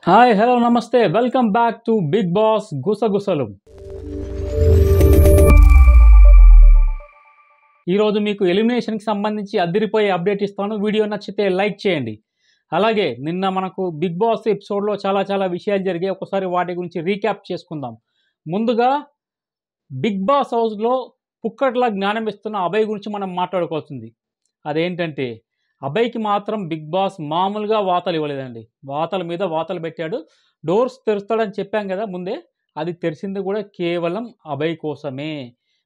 Hi hello నమస్తే welcome back to Bigg boss గుసగుసలు. ఈరోజు మీకు ఎలిమినేషన్కి సంబంధించి అదిరిపోయే అప్డేట్ ఇస్తాను. వీడియో నచ్చితే లైక్ చేయండి. అలాగే నిన్న మనకు బిగ్ బాస్ ఎపిసోడ్లో చాలా విషయాలు జరిగాయి. ఒకసారి వాటి గురించి రీక్యాప్ చేసుకుందాం. ముందుగా బిగ్ బాస్ హౌస్లో పుక్కట్లా జ్ఞానం ఇస్తున్న అభయ్ గురించి మనం మాట్లాడుకోవాల్సింది. అదేంటంటే అభయ్కి మాత్రం బిగ్ బాస్ మామూలుగా వాతలు ఇవ్వలేదండి. వాతల మీద వాతలు పెట్టాడు. డోర్స్ తెరుస్తాడని చెప్పాం కదా ముందే. అది తెరిచింది కూడా కేవలం అభయ్ కోసమే.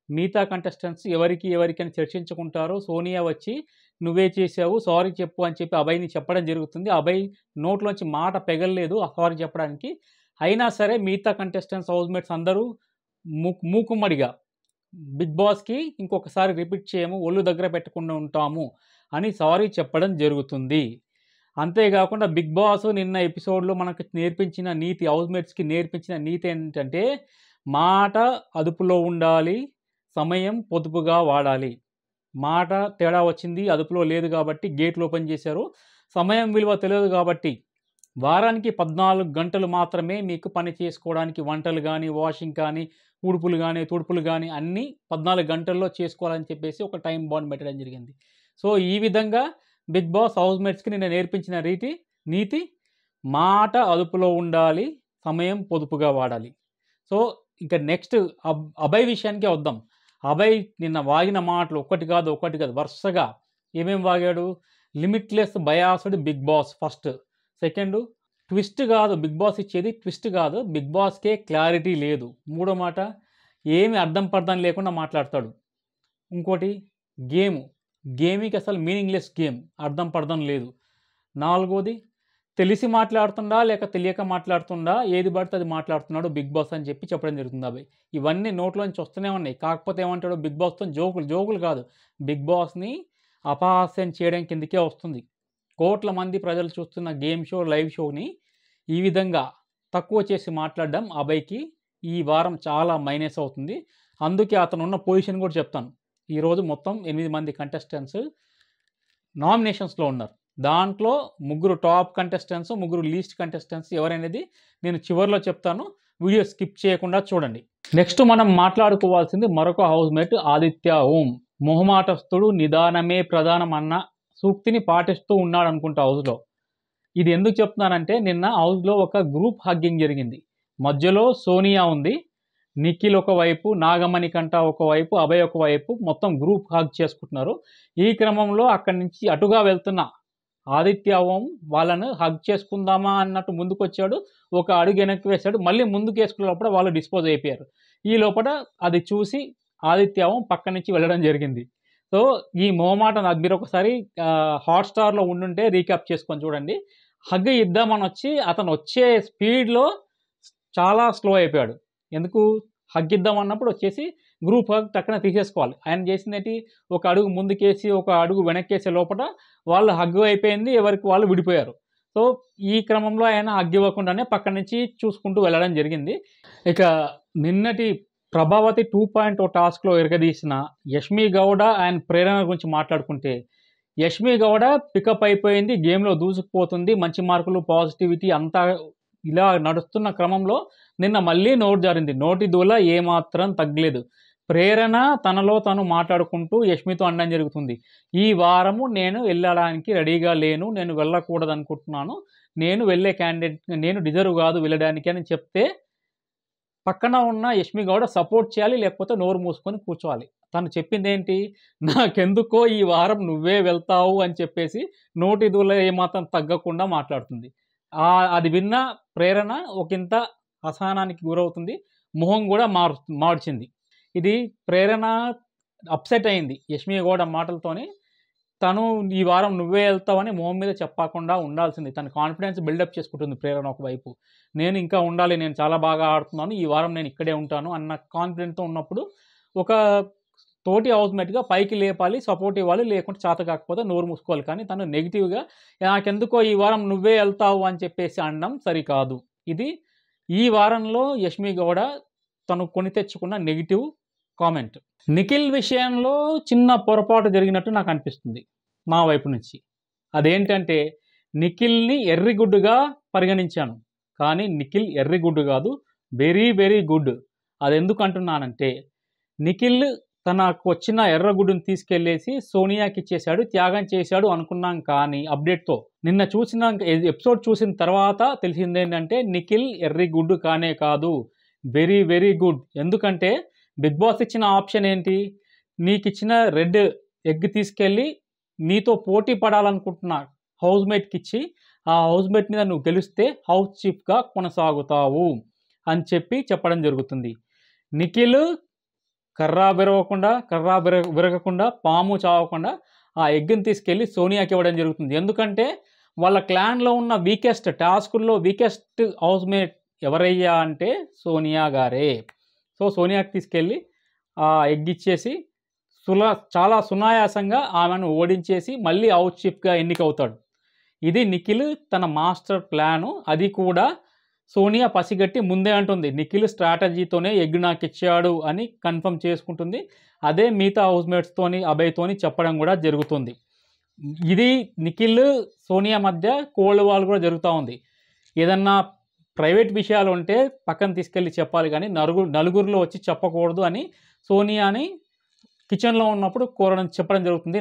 మిగతా కంటెస్టెంట్స్ ఎవరికని చర్చించుకుంటారు. సోనియా వచ్చి నువ్వే చేసావు సారీ చెప్పు అని చెప్పి అభయ్ని చెప్పడం జరుగుతుంది. అభయ్ నోట్లోంచి మాట పెగలలేదు ఆ సారీ చెప్పడానికి. అయినా సరే మిగతా కంటెస్టెంట్స్ హౌస్మేట్స్ అందరూ మూకుమ్మడిగా బిగ్ బాస్కి ఇంకొకసారి రిపీట్ చేయము, ఒళ్ళు దగ్గర పెట్టకుండా ఉంటాము అని సారీ చెప్పడం జరుగుతుంది. అంతేకాకుండా బిగ్ బాస్ నిన్న ఎపిసోడ్లో మనకు నేర్పించిన నీతి, హౌస్మేట్స్కి నేర్పించిన నీతి ఏంటంటే మాట అదుపులో ఉండాలి, సమయం పొదుపుగా వాడాలి. మాట తేడా వచ్చింది, అదుపులో లేదు కాబట్టి గేట్లు ఓపెన్ చేశారు. సమయం విలువ తెలియదు కాబట్టి వారానికి 14 గంటలు మాత్రమే మీకు పని చేసుకోవడానికి, వంటలు కానీ, వాషింగ్ కానీ, ఊడుపులు కానీ, తుడుపులు కానీ అన్నీ 14 గంటల్లో చేసుకోవాలని చెప్పేసి ఒక టైం బాండ్ పెట్టడం జరిగింది. సో ఈ విధంగా బిగ్ బాస్ హౌస్మేట్స్కి నిన్న నేర్పించిన నీతి మాట అదుపులో ఉండాలి, సమయం పొదుపుగా వాడాలి. సో ఇంకా నెక్స్ట్ అభయ్ విషయానికే వద్దాం. అభయ్ నిన్న వాగిన మాటలు ఒకటి కాదు వరుసగా ఏమేమి వాగాడు. Limitless biased Bigg Boss first. Second, twist కాదు బిగ్ బాస్ ఇచ్చేది, ట్విస్ట్ కాదు, బిగ్ బాస్కే క్లారిటీ లేదు. మూడో మాట, ఏమి అర్థం పర్థం లేకుండా మాట్లాడతాడు. ఇంకోటి గేమ్కి అసలు మీనింగ్లెస్ గేమ్, అర్థం పర్థం లేదు. నాలుగోది, తెలిసి మాట్లాడుతుండా లేక తెలియక మాట్లాడుతుండా, ఏది పడితే అది మాట్లాడుతున్నాడు బిగ్ బాస్ అని చెప్పడం జరుగుతుంది అభయ్. ఇవన్నీ నోట్లోంచి వస్తూనే ఉన్నాయి. కాకపోతే ఏమంటాడు, బిగ్ బాస్తో జోకులు కాదు, బిగ్ బాస్ని అపహాస్యం చేయడం కిందకే వస్తుంది. కోట్ల మంది ప్రజలు చూస్తున్న గేమ్ షో, లైవ్ షోని ఈ విధంగా తక్కువ చేసి మాట్లాడడం అభయ్కి ఈ వారం చాలా మైనస్ అవుతుంది. అందుకే అతను ఉన్న పొజిషన్ కూడా చెప్తాను. ఈరోజు మొత్తం 8 మంది కంటెస్టెంట్స్ నామినేషన్స్లో ఉన్నారు. దాంట్లో 3 టాప్ కంటెస్టెంట్స్, 3 లీస్ట్ కంటెస్టెంట్స్ ఎవరనేది నేను చివరిలో చెప్తాను. వీడియో స్కిప్ చేయకుండా చూడండి. నెక్స్ట్ మనం మాట్లాడుకోవాల్సింది మరొక హౌస్మేట్ ఆదిత్య ఓం. మొహమాటస్తుడు, నిదానమే ప్రధానం అన్న సూక్తిని పాటిస్తూ ఉన్నాడు అనుకుంటా హౌస్లో. ఇది ఎందుకు చెప్తున్నానంటే నిన్న హౌస్లో ఒక గ్రూప్ హగ్గింగ్ జరిగింది. మధ్యలో సోనియా ఉంది, నిఖిల్ ఒకవైపు, నాగమణి కంట ఒకవైపు, అభయ్ ఒకవైపు, మొత్తం గ్రూప్ హగ్ చేసుకుంటున్నారు. ఈ క్రమంలో అక్కడి నుంచి అటుగా వెళ్తున్న ఆదిత్య ఓం వాళ్ళను హగ్ చేసుకుందామా అన్నట్టు ముందుకు వచ్చాడు. ఒక అడుగు వెనక్కి వేశాడు, మళ్ళీ ముందుకు వేసుకున్నప్పుడు వాళ్ళు డిస్పోజ్ అయిపోయారు. ఈ లోపల అది చూసి ఆదిత్య ఓం పక్క నుంచి వెళ్ళడం జరిగింది. సో ఈ మొహమాట మీరు ఒకసారి హాట్స్టార్లో ఉండుంటే రీక్యాప్ చేసుకొని చూడండి. హగ్ ఇద్దామని వచ్చి అతను వచ్చే స్పీడ్లో చాలా స్లో అయిపోయాడు. ఎందుకు, హగ్ ఇద్దాం అన్నప్పుడు వచ్చేసి గ్రూప్ హగ్ టక్కన తీసేసుకోవాలి. ఆయన చేసిందేంటి, ఒక అడుగు ముందుకేసి ఒక అడుగు వెనక్కేసే లోపల వాళ్ళు హగ్ అయిపోయింది, ఎవరికి వాళ్ళు విడిపోయారు. సో ఈ క్రమంలో ఆయన హగ్ ఇవ్వకుండానే పక్క నుంచి చూసుకుంటూ వెళ్ళడం జరిగింది. ఇక నిన్నటి ప్రభావతి 2.0 టాస్క్లో ఎరగదీసిన యష్మి గౌడ అండ్ ప్రేరణ గురించి మాట్లాడుకుంటే, యష్మి గౌడ పికప్ అయిపోయింది, గేమ్లో దూసుకుపోతుంది, మంచి మార్కులు, పాజిటివిటీ అంతా ఇలా నడుస్తున్న క్రమంలో నిన్న మళ్ళీ నోటు జారింది. నోటి దూల ఏమాత్రం తగ్గలేదు. ప్రేరణ తనలో తను మాట్లాడుకుంటూ యష్మితో అనడం జరుగుతుంది, ఈ వారము నేను వెళ్ళడానికి రెడీగా లేను, నేను వెళ్ళకూడదు అనుకుంటున్నాను, నేను వెళ్ళే క్యాండిడేట్, నేను డిజర్వ్ కాదు వెళ్ళడానికి అని చెప్తే పక్కన ఉన్న యష్మి గౌడ సపోర్ట్ చేయాలి, లేకపోతే నోరు మూసుకొని కూర్చోవాలి. తను చెప్పింది ఏంటి, నాకెందుకో ఈ వారం నువ్వే వెళ్తావు అని చెప్పేసి నోటి దూల ఏమాత్రం తగ్గకుండా మాట్లాడుతుంది. అది విన్న ప్రేరణ ఒకంత అసహనానికి గురవుతుంది, మొహం కూడా మార్చింది. ఇది ప్రేరణ అప్సెట్ అయింది యష్మి గౌడ మాటలతోని. తను ఈ వారం నువ్వే వెళ్తావని మొహం మీద చెప్పకుండా ఉండాల్సింది. తన కాన్ఫిడెన్స్ బిల్డప్ చేసుకుంటుంది ప్రేరణ ఒకవైపు. నేను ఇంకా ఉండాలి, నేను చాలా బాగా ఆడుతున్నాను, ఈ వారం నేను ఇక్కడే ఉంటాను అన్న కాన్ఫిడెంట్తో ఉన్నప్పుడు ఒక తోటి హౌస్మేట్గా పైకి లేపాలి, సపోర్ట్ ఇవ్వాలి, లేకుంటే చేత కాకపోతే నోరు మూసుకోవాలి. కానీ తను నెగిటివ్గా నాకెందుకో ఈ వారం నువ్వే వెళ్తావు అని చెప్పేసి అనడం సరికాదు. ఇది ఈ వారంలో యష్మి గౌడ తను కొని తెచ్చుకున్న నెగిటివ్ కామెంట్. నిఖిల్ విషయంలో చిన్న పొరపాటు జరిగినట్టు నాకు అనిపిస్తుంది మా వైపు నుంచి. అదేంటంటే నిఖిల్ని ఎర్రిగుడ్డుగా పరిగణించాను, కానీ నిఖిల్ ఎర్రి గుడ్డు కాదు, వెరీ వెరీ గుడ్. అది ఎందుకు అంటున్నానంటే నిఖిల్ తనకు వచ్చిన ఎర్రగుడ్డుని తీసుకెళ్లేసి సోనియాకి ఇచ్చేశాడు, త్యాగం చేశాడు అనుకున్నాం. కానీ అప్డేట్తో నిన్న చూసిన ఎపిసోడ్ చూసిన తర్వాత తెలిసింది ఏంటంటే నిఖిల్ ఎర్రి గుడ్డు కానే కాదు, వెరీ వెరీ గుడ్. ఎందుకంటే బిగ్ బాస్ ఇచ్చిన ఆప్షన్ ఏంటి, నీకు ఇచ్చిన రెడ్ ఎగ్ తీసుకెళ్ళి నీతో పోటీ పడాలనుకుంటున్న హౌస్మేట్కి ఇచ్చి ఆ హౌస్మేట్ మీద నువ్వు గెలిస్తే హౌస్ చీఫ్గా కొనసాగుతావు అని చెప్పడం జరుగుతుంది. నిఖిల్ కర్ర విరగకుండా పాము చావకుండా ఆ ఎగ్ని తీసుకెళ్ళి సోనియాకి ఇవ్వడం జరుగుతుంది. ఎందుకంటే వాళ్ళ క్లాన్లో ఉన్న టాస్కుల్లో వీకెస్ట్ హౌస్మేట్ ఎవరయ్యా అంటే సోనియా గారే. సో సోనియాకి తీసుకెళ్ళి ఆ ఎగ్ ఇచ్చేసి చాలా సునాయాసంగా ఆమెను ఓడించేసి మళ్ళీ హౌస్ చీఫ్గా ఎన్నికవుతాడు. ఇది నిఖిల్ తన మాస్టర్ ప్లాను. అది కూడా సోనియా పసిగట్టి ముందే అంటుంది, నిఖిల్ స్ట్రాటజీతోనే ఎగ్ నాకు ఇచ్చాడు అని కన్ఫర్మ్ చేసుకుంటుంది. అదే మిగతా హౌస్మేట్స్తోని అభయ్తోని చెప్పడం కూడా జరుగుతుంది. ఇది నిఖిల్ సోనియా మధ్య కోల్డ్ వార్ కూడా జరుగుతూ ఉంది. ఏదన్నా ప్రైవేట్ విషయాలు ఉంటే పక్కన తీసుకెళ్ళి చెప్పాలి, కానీ నలుగురిలో వచ్చి చెప్పకూడదు అని సోనియాని కిచెన్లో ఉన్నప్పుడు చెప్పడం జరుగుతుంది.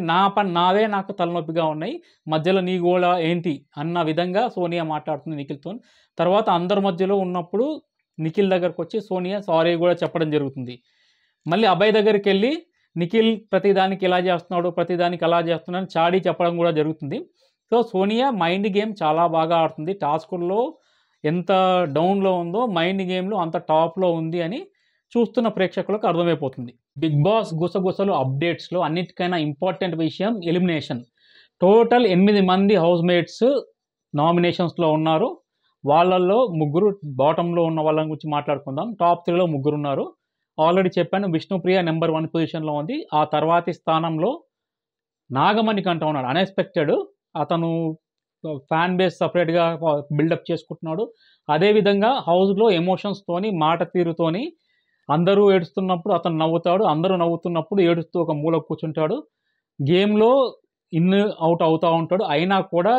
నావే నాకు తలనొప్పిగా ఉన్నాయి, మధ్యలో నీ గోళ ఏంటి అన్న విధంగా సోనియా మాట్లాడుతుంది నిఖిల్తో. తర్వాత అందరి మధ్యలో ఉన్నప్పుడు నిఖిల్ దగ్గరకు వచ్చి సోనియా సారీ కూడా చెప్పడం జరుగుతుంది. మళ్ళీ అభయ్ దగ్గరికి వెళ్ళి నిఖిల్ ప్రతిదానికి ఇలా చేస్తున్నాడు, ప్రతిదానికి అలా చేస్తున్నాడు చాడీ చెప్పడం కూడా జరుగుతుంది. సో సోనియా మైండ్ గేమ్ చాలా బాగా ఆడుతుంది. టాస్కుల్లో ఎంత డౌన్లో ఉందో మైండ్ గేమ్లో అంత టాప్లో ఉంది అని చూస్తున్న ప్రేక్షకులకు అర్థమైపోతుంది. బిగ్ బాస్ గుసగుసలు అప్డేట్స్లో అన్నిటికైనా ఇంపార్టెంట్ విషయం ఎలిమినేషన్. టోటల్ 8 మంది హౌస్మేట్స్ నామినేషన్స్లో ఉన్నారు. వాళ్ళల్లో 3 బాటంలో ఉన్న వాళ్ళ గురించి మాట్లాడుకుందాం. టాప్ 3లో 3 ఉన్నారు. ఆల్రెడీ చెప్పాను, విష్ణుప్రియ నెంబర్ 1 పొజిషన్లో ఉంది. ఆ తర్వాతి స్థానంలో నాగమణికంట ఉన్నాడు, అన్ఎక్స్పెక్టెడ్. అతను ఫ్యాన్ బేస్ సపరేట్గా బిల్డప్ చేసుకుంటున్నాడు. అదేవిధంగా హౌస్లో ఎమోషన్స్తోని మాట తీరుతోని అందరూ ఏడుస్తున్నప్పుడు అతను నవ్వుతాడు, అందరూ నవ్వుతున్నప్పుడు ఏడుస్తూ ఒక మూల కూర్చుంటాడు. గేమ్లో ఇన్ అవుట్ అవుతూ ఉంటాడు. అయినా కూడా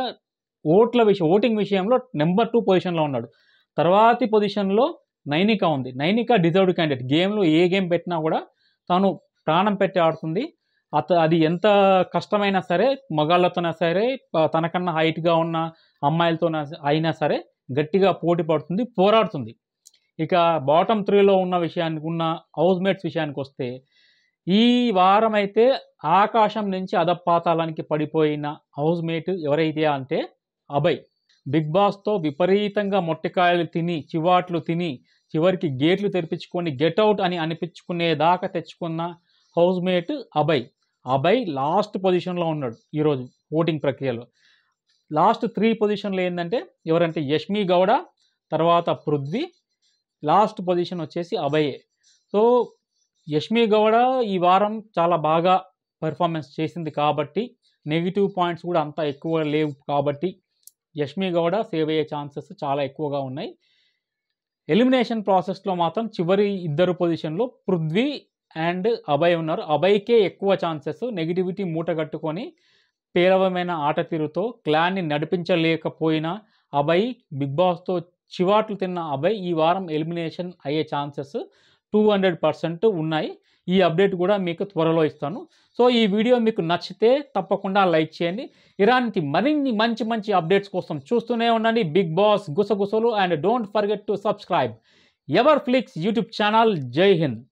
ఓటింగ్ విషయంలో నెంబర్ 2 పొజిషన్లో ఉన్నాడు. తర్వాతి పొజిషన్లో నైనిక ఉంది. Nainika deserved candidate. గేమ్లో ఏ గేమ్ పెట్టినా కూడా తాను ప్రాణం పెట్టి ఆడుతుంది. అది ఎంత కష్టమైనా సరే, మగాళ్ళతోనే సరే, తనకన్నా హైట్గా ఉన్న అమ్మాయిలతో అయినా సరే గట్టిగా పోటీ పడుతుంది, పోరాడుతుంది. ఇక బాటమ్ 3లో ఉన్న హౌస్మేట్స్ విషయానికి వస్తే ఈ వారం అయితే ఆకాశం నుంచి అధపాతాళానికి పడిపోయిన హౌస్మేట్ ఎవరైతే అంటే అభయ్. బిగ్ బాస్తో విపరీతంగా మొట్టికాయలు తిని, చివాట్లు తిని, చివరికి గేట్లు తెరిపించుకొని గెట్అవుట్ అని అనిపించుకునేదాకా తెచ్చుకున్న హౌస్మేట్ అభయ్. అభయ్ లాస్ట్ పొజిషన్లో ఉన్నాడు ఈరోజు ఓటింగ్ ప్రక్రియలో. లాస్ట్ 3 పొజిషన్లు ఏంటంటే ఎవరంటే యష్మి గౌడ, తర్వాత పృథ్వీ, లాస్ట్ పొజిషన్ వచ్చేసి అభయే. సో యష్మి గౌడ ఈ వారం చాలా బాగా పెర్ఫార్మెన్స్ చేసింది కాబట్టి, నెగిటివ్ పాయింట్స్ కూడా అంత ఎక్కువ లేవు కాబట్టి యష్మి గౌడ సేవ్ అయ్యే ఛాన్సెస్ చాలా ఎక్కువగా ఉన్నాయి. ఎలిమినేషన్ ప్రాసెస్లో మాత్రం చివరి 2 పొజిషన్లో పృథ్వీ అండ్ అభయ్ ఉన్నారు. అభయ్కే ఎక్కువ ఛాన్సెస్. నెగిటివిటీ మూటగట్టుకొని పేలవమైన ఆట తీరుతో క్లాన్ని నడిపించలేకపోయిన అభయ్, బిగ్ బాస్తో చివాట్లు తిన్న అభయ్ ఈ వారం ఎలిమినేషన్ అయ్యే ఛాన్సెస్ 200% ఉన్నాయి. ఈ అప్డేట్ కూడా మీకు త్వరలో ఇస్తాను. సో ఈ వీడియో మీకు నచ్చితే తప్పకుండా లైక్ చేయండి. ఇలాంటి మరిన్ని మంచి అప్డేట్స్ కోసం చూస్తూనే ఉండండి బిగ్ బాస్ గుసగుసలు. And don't forget to subscribe ever flicks YouTube channel. జై హింద్.